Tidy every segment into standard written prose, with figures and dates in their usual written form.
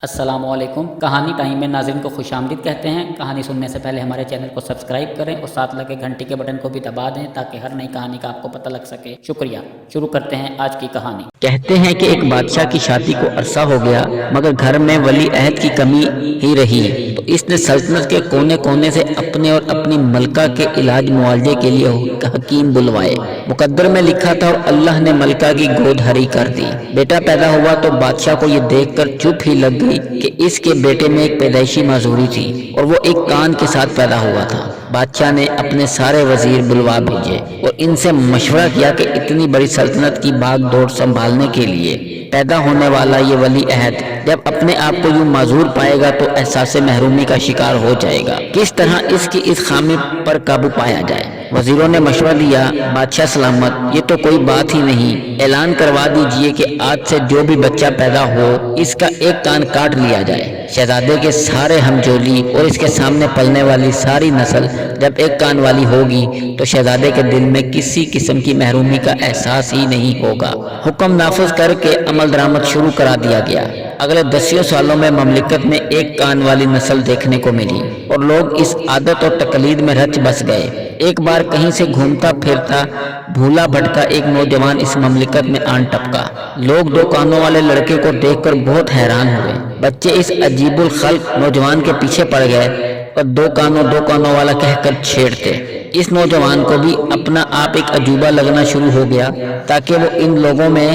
السلام علیکم۔ کہانی ٹائم میں ناظرین کو خوش آمدید کہتے ہیں۔ کہانی سننے سے پہلے ہمارے چینل کو سبسکرائب کریں اور ساتھ لگے گھنٹی کے بٹن کو بھی دبا دیں تاکہ ہر نئی کہانی کا آپ کو پتہ لگ سکے۔ شکریہ۔ شروع کرتے ہیں آج کی کہانی۔ کہتے ہیں کہ ایک بادشاہ کی شادی کو عرصہ ہو گیا مگر گھر میں ولی عہد کی کمی ہی رہی، تو اس نے سلطنت کے کونے کونے سے اپنے اور اپنی ملکہ کے علاج معالجے کے لیے حکیم بلوائے۔ مقدر میں لکھا تھا اور اللہ نے ملکہ کی گود ہری کر دی۔ بیٹا پیدا ہوا تو بادشاہ کو یہ دیکھ کر چپ ہی لگ گئی کہ اس کے بیٹے میں ایک پیدائشی معذوری تھی اور وہ ایک کان کے ساتھ پیدا ہوا تھا۔ بادشاہ نے اپنے سارے وزیر بلوا بھیجے اور ان سے مشورہ کیا کہ اتنی بڑی سلطنت کی بھاگ دوڑ سنبھالنے کے لیے پیدا ہونے والا یہ ولی عہد جب اپنے آپ کو یوں معذور پائے گا تو احساس محرومی کا شکار ہو جائے گا۔ کس طرح اس کی اس خامی پر قابو پایا جائے؟ وزیروں نے مشورہ دیا، بادشاہ سلامت، یہ تو کوئی بات ہی نہیں، اعلان کروا دیجئے کہ آج سے جو بھی بچہ پیدا ہو اس کا ایک کان کاٹ لیا جائے۔ شہزادے کے سارے ہمجولی اور اس کے سامنے پلنے والی ساری نسل جب ایک کان والی ہوگی تو شہزادے کے دل میں کسی قسم کی محرومی کا احساس ہی نہیں ہوگا۔ حکم نافذ کر کے عمل درآمد شروع کرا دیا گیا۔ اگلے 10 سالوں میں مملکت میں ایک کان والی نسل دیکھنے کو ملی اور لوگ اس عادت اور تقلید میں رچ بس گئے۔ ایک بار کہیں سے گھومتا پھرتا بھولا بھٹکا ایک نوجوان اس مملکت میں آن ٹپکا۔ لوگ 2 کانوں والے لڑکے کو دیکھ کر بہت حیران ہوئے۔ بچے اس عجیب الخلق نوجوان کے پیچھے پڑ گئے اور 2 کانوں والا کہہ کر چھیڑتے۔ اس نوجوان کو بھی اپنا آپ ایک عجوبہ لگنا شروع ہو گیا تاکہ وہ ان لوگوں میں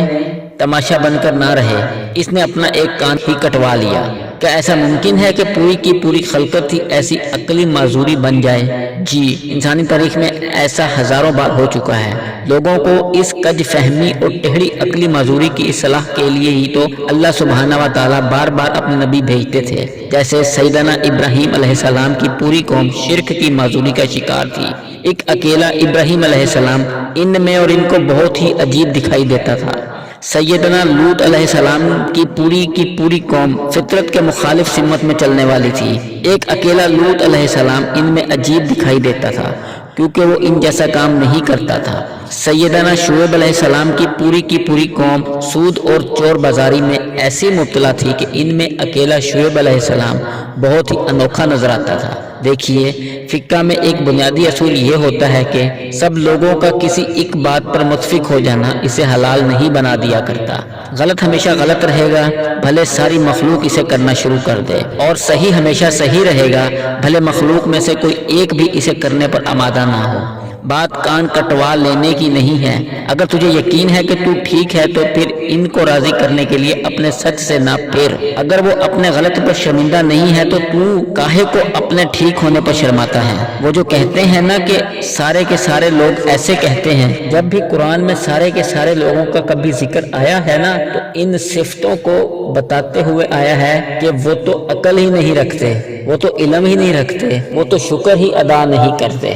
تماشا بن کر نہ رہے۔ اس نے اپنا ایک کان ہی کٹوا لیا۔ کیا ایسا ممکن ہے کہ پوری کی پوری خلقت ہی ایسی عقلی معذوری بن جائے؟ جی، انسانی تاریخ میں ایسا ہزاروں بار ہو چکا ہے۔ لوگوں کو اس کج فہمی اور ٹیڑھی عقلی معذوری کی اصلاح کے لیے ہی تو اللہ سبحانہ و تعالیٰ بار بار اپنے نبی بھیجتے تھے۔ جیسے سیدنا ابراہیم علیہ السلام کی پوری قوم شرک کی معذوری کا شکار تھی۔ ایک اکیلا ابراہیم علیہ السلام ان میں اور ان کو بہت ہی عجیب دکھائی دیتا تھا۔ سیدنا لوط علیہ السلام کی پوری قوم فطرت کے مخالف سمت میں چلنے والی تھی۔ ایک اکیلا لوط علیہ السلام ان میں عجیب دکھائی دیتا تھا کیونکہ وہ ان جیسا کام نہیں کرتا تھا۔ سیدنا شعیب علیہ السلام کی پوری قوم سود اور چور بازاری میں ایسی مبتلا تھی کہ ان میں اکیلا شعیب علیہ السلام بہت ہی انوکھا نظر آتا تھا۔ دیکھیے، فقہ میں ایک بنیادی اصول یہ ہوتا ہے کہ سب لوگوں کا کسی ایک بات پر متفق ہو جانا اسے حلال نہیں بنا دیا کرتا۔ غلط ہمیشہ غلط رہے گا بھلے ساری مخلوق اسے کرنا شروع کر دے، اور صحیح ہمیشہ صحیح رہے گا بھلے مخلوق میں سے کوئی ایک بھی اسے کرنے پر آمادہ نہ ہو۔ بات کان کٹوا لینے کی نہیں ہے۔ اگر تجھے یقین ہے کہ تو ٹھیک ہے تو پھر ان کو راضی کرنے کے لیے اپنے سچ سے نہ پھر۔ اگر وہ اپنے غلط پر شرمندہ نہیں ہے تو کاہے کو اپنے ٹھیک ہونے پر شرماتا ہے؟ وہ جو کہتے ہیں نا کہ سارے کے سارے لوگ ایسے کہتے ہیں، جب بھی قرآن میں سارے کے سارے لوگوں کا کبھی ذکر آیا ہے نا تو ان صفتوں کو بتاتے ہوئے آیا ہے کہ وہ تو عقل ہی نہیں رکھتے، وہ تو علم ہی نہیں رکھتے، وہ تو شکر ہی ادا نہیں کرتے۔